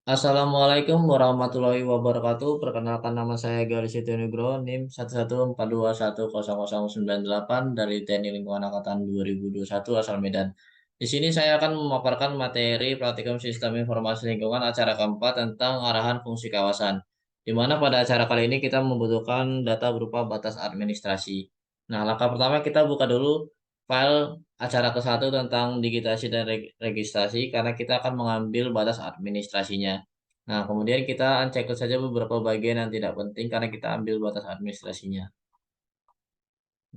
Assalamualaikum warahmatullahi wabarakatuh. Perkenalkan nama saya Galis Nugro, NIM 114210098 dari Teknik Lingkungan Angkatan 2021 asal Medan. Di sini saya akan memaparkan materi praktikum Sistem Informasi Lingkungan acara keempat tentang arahan fungsi kawasan. Di mana pada acara kali ini kita membutuhkan data berupa batas administrasi. Nah, langkah pertama kita buka dulu file acara ke-1 tentang digitasi dan registrasi karena kita akan mengambil batas administrasinya. Nah, kemudian kita uncheck saja beberapa bagian yang tidak penting karena kita ambil batas administrasinya.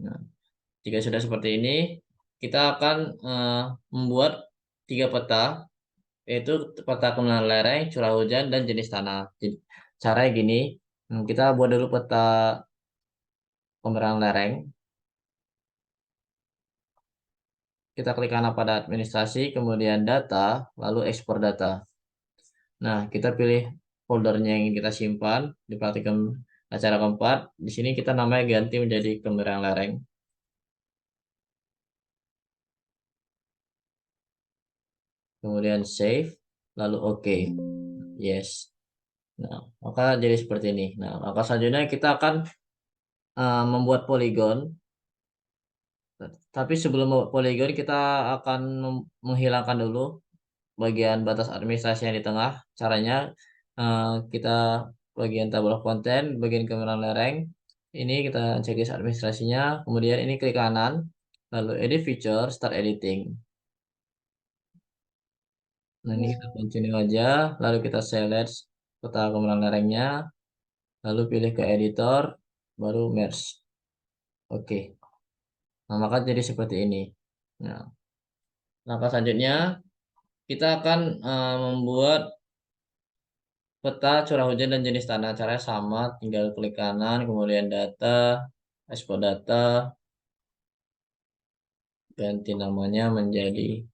Nah, jika sudah seperti ini, kita akan membuat tiga peta, yaitu peta kemenangan lereng, curah hujan, dan jenis tanah. Jadi, caranya gini, kita buat dulu peta kemenangan lereng. Kita klik kanan pada administrasi, kemudian data, lalu ekspor data. Nah, kita pilih foldernya yang ingin kita simpan di praktikum acara keempat. Di sini kita namanya ganti menjadi kemenangan lereng. Kemudian save, lalu OK, yes. Nah, maka jadi seperti ini. Nah, maka selanjutnya kita akan membuat poligon. Tapi sebelum membuat poligon, kita akan menghilangkan dulu bagian batas administrasi yang di tengah. Caranya kita bagian tabel of content, bagian kemenangan lereng. Ini kita checklist administrasinya. Kemudian ini klik kanan, lalu edit feature, start editing. Nah, ini kita continue aja, lalu kita select peta kemenangan lerengnya, lalu pilih ke editor, baru merge. Oke, nah maka jadi seperti ini. Nah, langkah selanjutnya kita akan membuat peta curah hujan dan jenis tanah. Caranya sama, tinggal klik kanan, kemudian data, export data, ganti namanya menjadi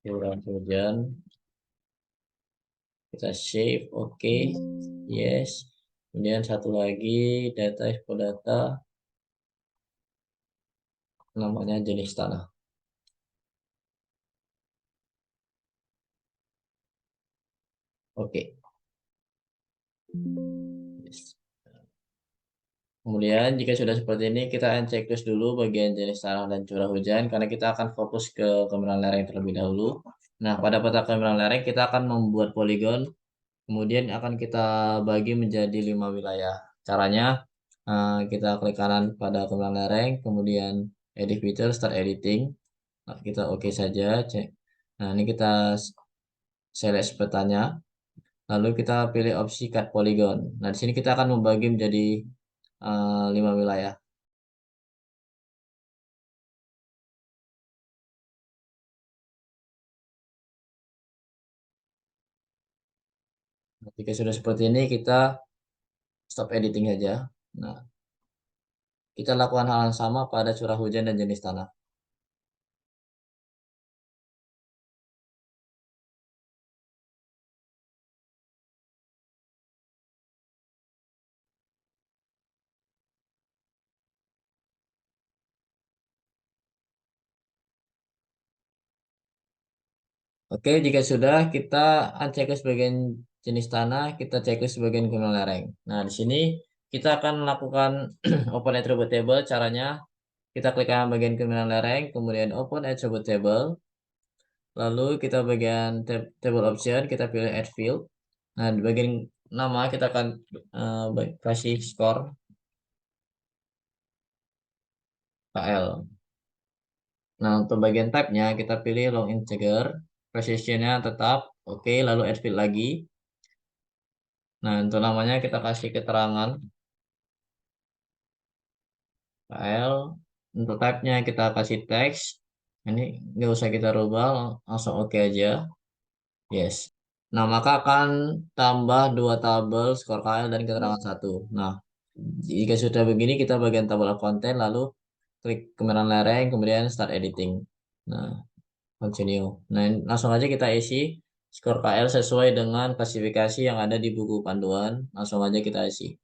curah hujan. Kita save, oke, yes. Kemudian satu lagi, data export data, namanya jenis tanah. Oke. Yes. Kemudian jika sudah seperti ini kita checklist dulu bagian jenis tanah dan curah hujan karena kita akan fokus ke kemenangan lereng terlebih dahulu. Nah, pada peta kemenangan lereng kita akan membuat poligon, kemudian akan kita bagi menjadi 5 wilayah. Caranya kita klik kanan pada kemenangan lereng, kemudian edit feature, start editing. Nah, kita oke saja, cek. Nah, ini kita select petanya. Lalu kita pilih opsi cut polygon. Nah, di sini kita akan membagi menjadi 5 wilayah. Ketika sudah seperti ini, kita stop editing saja. Nah, kita lakukan hal yang sama pada curah hujan dan jenis tanah. Oke, jika sudah, kita unchecklist bagian jenis tanah, kita checklist bagian gunung lereng. Nah, di sini kita akan melakukan open attribute table. Caranya, kita klik kanan bagian gunung lereng, kemudian open attribute table. Lalu kita bagian table option, kita pilih add field. Nah, di bagian nama kita akan kasih skor KL. Nah, untuk bagian type-nya kita pilih long integer, precision-nya tetap, oke, lalu add field lagi. Nah, untuk namanya kita kasih keterangan KL. Untuk type-nya kita kasih teks. Ini nggak usah kita rubah, langsung oke aja. Yes. Nah, maka akan tambah dua tabel skor KL dan keterangan satu. Nah, jika sudah begini, kita bagian tabel konten, lalu klik kemenangan lereng, kemudian start editing. Nah, continue. Nah, langsung aja kita isi skor KL sesuai dengan klasifikasi yang ada di buku panduan. Langsung aja kita isi.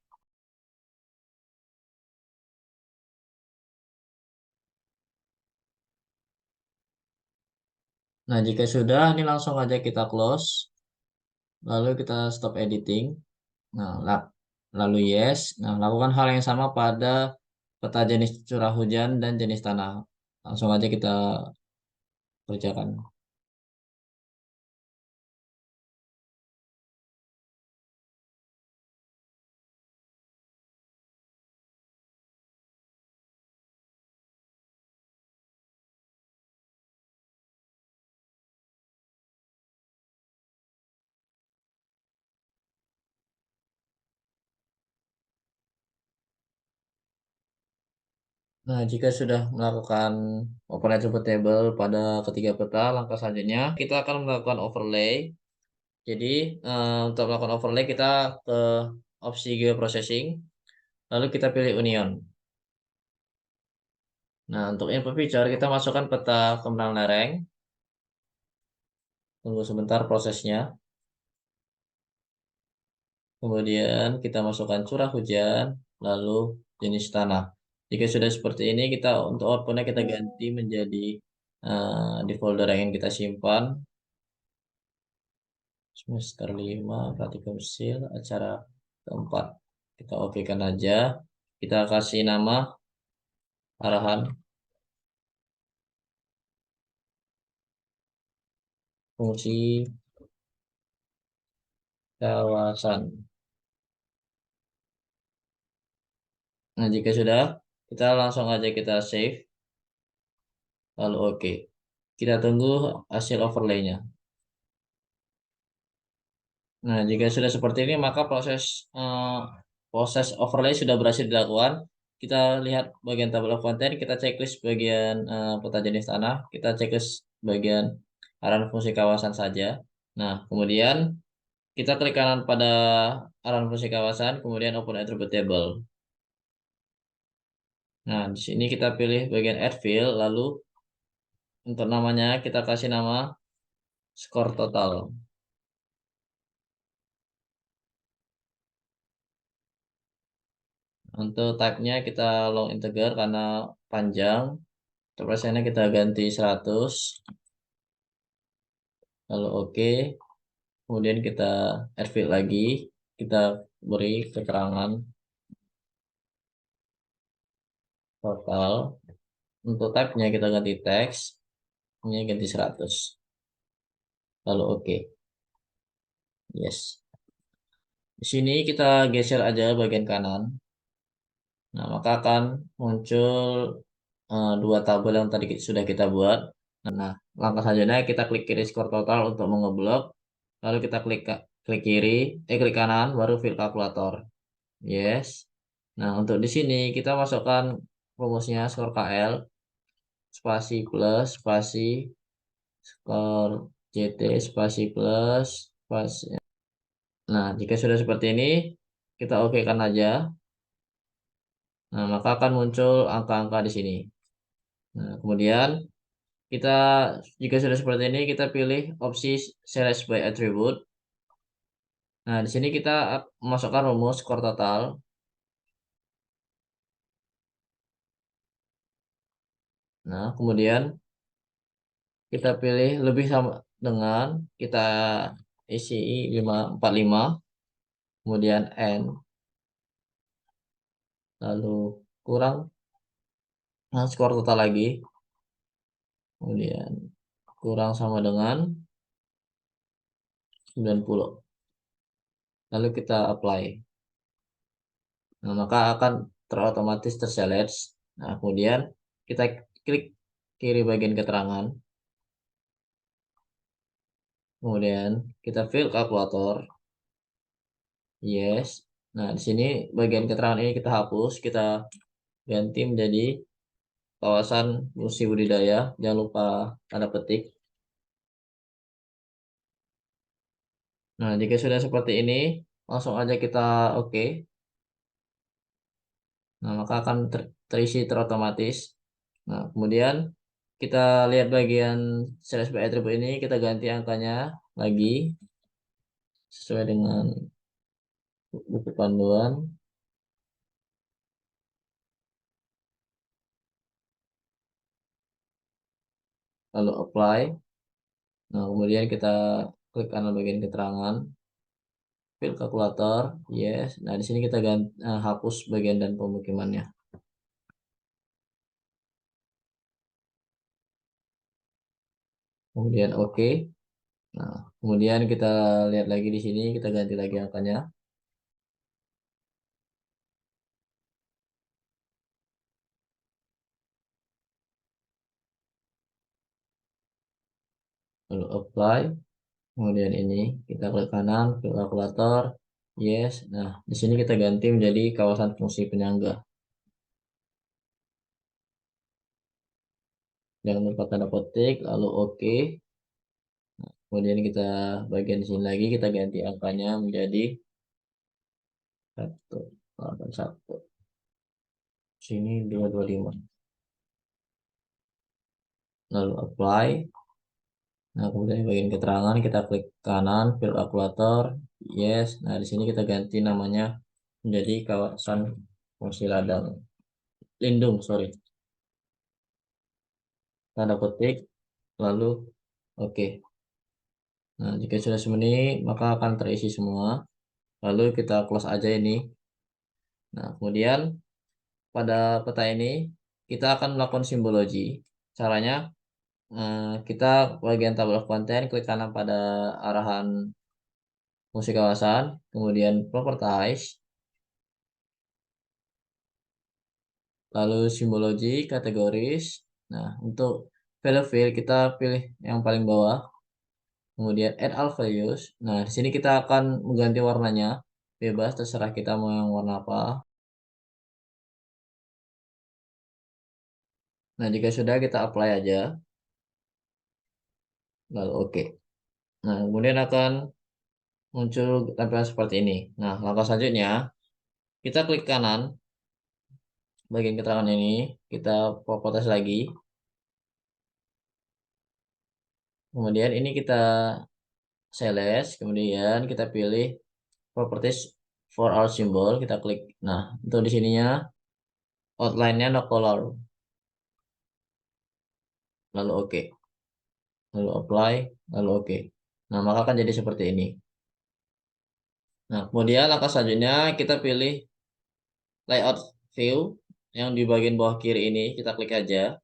Nah, jika sudah, ini langsung aja kita close. lalu kita stop editing. Nah, lalu yes. Nah, lakukan hal yang sama pada peta jenis curah hujan dan jenis tanah. Langsung aja kita kerjakan. Nah, jika sudah melakukan open attribute table pada ketiga peta, langkah selanjutnya kita akan melakukan overlay. Jadi, untuk melakukan overlay kita ke opsi geoprocessing, lalu kita pilih union. Nah, untuk input feature kita masukkan peta kemenangan lereng. Tunggu sebentar prosesnya. Kemudian kita masukkan curah hujan, lalu jenis tanah. Jika sudah seperti ini, kita untuk outputnya kita ganti menjadi di folder yang ingin kita simpan. Semester 5, praktikum sil, acara keempat. Kita oke kan aja. Kita kasih nama arahan fungsi kawasan. Nah, jika sudah, kita langsung aja kita save, lalu oke. Kita tunggu hasil overlaynya. Nah, jika sudah seperti ini, maka proses overlay sudah berhasil dilakukan. Kita lihat bagian tabel of content, kita checklist bagian peta jenis tanah, kita checklist bagian arahan fungsi kawasan saja. Nah, kemudian kita klik kanan pada arahan fungsi kawasan, kemudian open attribute table. Nah, di sini kita pilih bagian add field, lalu untuk namanya kita kasih nama skor total. Untuk type-nya kita long integer karena panjang. Untuk persennya kita ganti 100, lalu oke. Kemudian kita add field lagi, kita beri keterangan total. Untuk type-nya kita ganti teks, ini ganti 100. Lalu oke. Yes. Di sini kita geser aja bagian kanan. Nah, maka akan muncul dua tabel yang tadi sudah kita buat. Nah, langkah selanjutnya kita klik kiri skor total untuk mengeblok. Lalu kita klik kiri, klik kanan, baru fill kalkulator. Yes. Nah, untuk di sini kita masukkan rumusnya skor KL, spasi plus, spasi, skor JT, spasi plus, spasi. Nah, jika sudah seperti ini, kita oke kan aja. Nah, maka akan muncul angka-angka di sini. Nah, kemudian kita jika sudah seperti ini, kita pilih opsi select by attribute. Nah, di sini kita memasukkan rumus skor total. Nah, kemudian kita pilih lebih sama dengan kita isi 545, kemudian N, lalu kurang, nah, skor total lagi, kemudian kurang sama dengan 90. Lalu kita apply. Nah, maka akan terotomatis terselect. Nah, kemudian kita klik kiri bagian keterangan. Kemudian kita fill kalkulator. Yes. Nah, di sini bagian keterangan ini kita hapus, kita ganti menjadi kawasan musi budidaya. Jangan lupa tanda petik. Nah, jika sudah seperti ini, langsung aja kita oke. Nah, maka akan terisi terotomatis. Nah, kemudian kita lihat bagian series by attribute ini, kita ganti angkanya lagi sesuai dengan buku panduan, lalu apply. Nah, kemudian kita klik kanan bagian keterangan. fill kalkulator, yes. Nah, di sini kita hapus bagian dan pemukimannya. Kemudian oke. Nah, kemudian kita lihat lagi di sini, kita ganti lagi angkanya. Lalu apply. Kemudian ini kita klik kanan, fill kalkulator, yes. Nah, di sini kita ganti menjadi kawasan fungsi penyangga. Jangan lupa tanda petik, lalu oke. Kemudian kita bagian di sini lagi kita ganti angkanya menjadi 181. Sini 225. Lalu apply. Nah, kemudian di bagian keterangan kita klik kanan, fill kalkulator, yes. Nah, di sini kita ganti namanya menjadi kawasan fungsi ladang lindung, sorry. Tanda petik, lalu oke. Nah, jika sudah seperti ini, maka akan terisi semua. Lalu kita close aja ini. Nah, kemudian pada peta ini kita akan melakukan simbologi. Caranya kita bagian tabel of content klik kanan pada arahan fungsi kawasan, kemudian properties, lalu simbologi, kategoris. Nah, untuk value field kita pilih yang paling bawah, kemudian add all values. Nah, di sini kita akan mengganti warnanya, bebas terserah kita mau yang warna apa. Nah, jika sudah kita apply aja, lalu oke. Nah, kemudian akan muncul tampilan seperti ini. Nah, langkah selanjutnya kita klik kanan bagian keterangan ini, kita properties lagi. Kemudian ini kita select, kemudian kita pilih properties for our symbol, kita klik. Nah, untuk di sininya outline-nya no color. Lalu oke. Lalu apply, lalu oke. Nah, maka akan jadi seperti ini. Nah, kemudian langkah selanjutnya kita pilih layout view yang di bagian bawah kiri ini, kita klik aja.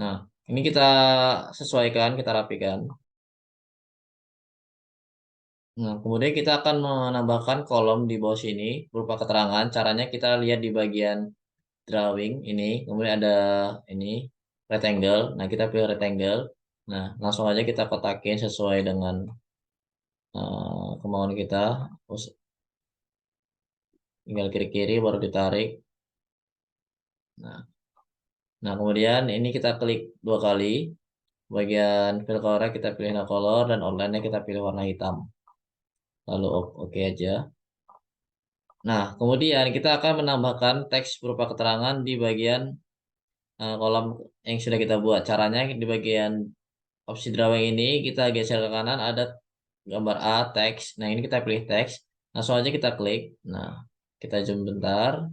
Nah, ini kita sesuaikan, kita rapikan. Nah, kemudian kita akan menambahkan kolom di bawah sini berupa keterangan. Caranya kita lihat di bagian drawing ini, kemudian ada ini rectangle. Nah, kita pilih rectangle. Nah, langsung aja kita kotakin sesuai dengan kemauan kita. Terus tinggal kiri-kiri baru ditarik. Nah, nah, kemudian ini kita klik dua kali. Bagian fill color kita pilih no color dan outline-nya kita pilih warna hitam. Lalu oke aja. Nah, kemudian kita akan menambahkan teks berupa keterangan di bagian kolom yang sudah kita buat. Caranya di bagian opsi drawing ini kita geser ke kanan ada gambar A, teks. Nah, ini kita pilih teks. Langsung aja kita klik. Nah, kita zoom bentar.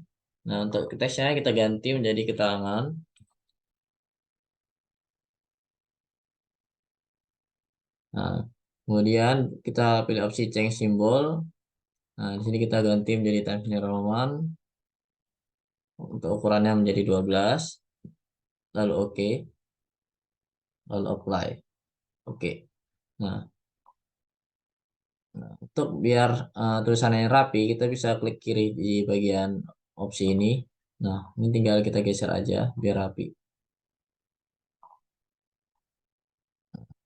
Nah, untuk teksnya kita ganti menjadi keterangan. Nah, kemudian kita pilih opsi change symbol. Nah, di sini kita ganti menjadi Times New Roman. Untuk ukurannya menjadi 12. Lalu oke. Lalu apply. Oke. Nah, untuk biar tulisannya rapi, kita bisa klik kiri di bagian opsi ini. Nah, ini tinggal kita geser aja biar rapi.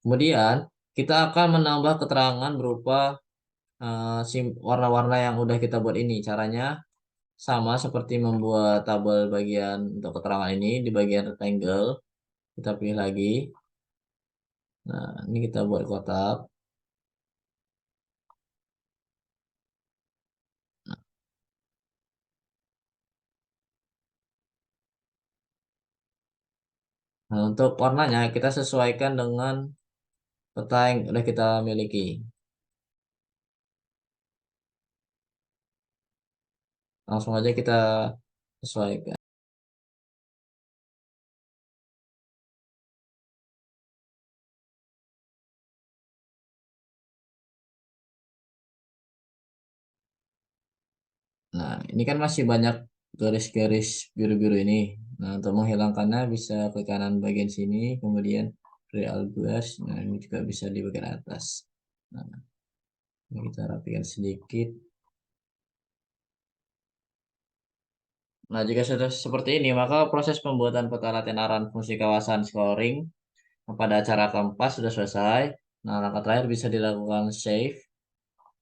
Kemudian, kita akan menambah keterangan berupa warna-warna yang udah kita buat ini. Caranya sama seperti membuat tabel bagian untuk keterangan ini di bagian rectangle. Kita pilih lagi. Nah, ini kita buat kotak. Nah, untuk warnanya kita sesuaikan dengan peta yang udah kita miliki. Langsung aja kita sesuaikan. Nah, ini kan masih banyak garis-garis biru-biru ini. Nah, untuk menghilangkannya bisa ke kanan bagian sini, kemudian real brush. Nah, ini juga bisa di bagian atas. Nah, ini kita rapikan sedikit. Nah, jika sudah seperti ini, maka proses pembuatan peta latihan arahan fungsi kawasan scoring pada acara keempat sudah selesai. Nah, langkah terakhir bisa dilakukan save,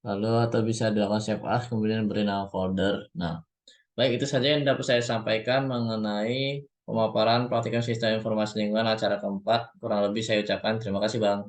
lalu atau bisa dilakukan save as, kemudian beri nama folder. Nah, baik, itu saja yang dapat saya sampaikan mengenai pemaparan praktikum sistem informasi lingkungan acara keempat. Kurang lebih saya ucapkan terima kasih, Bang.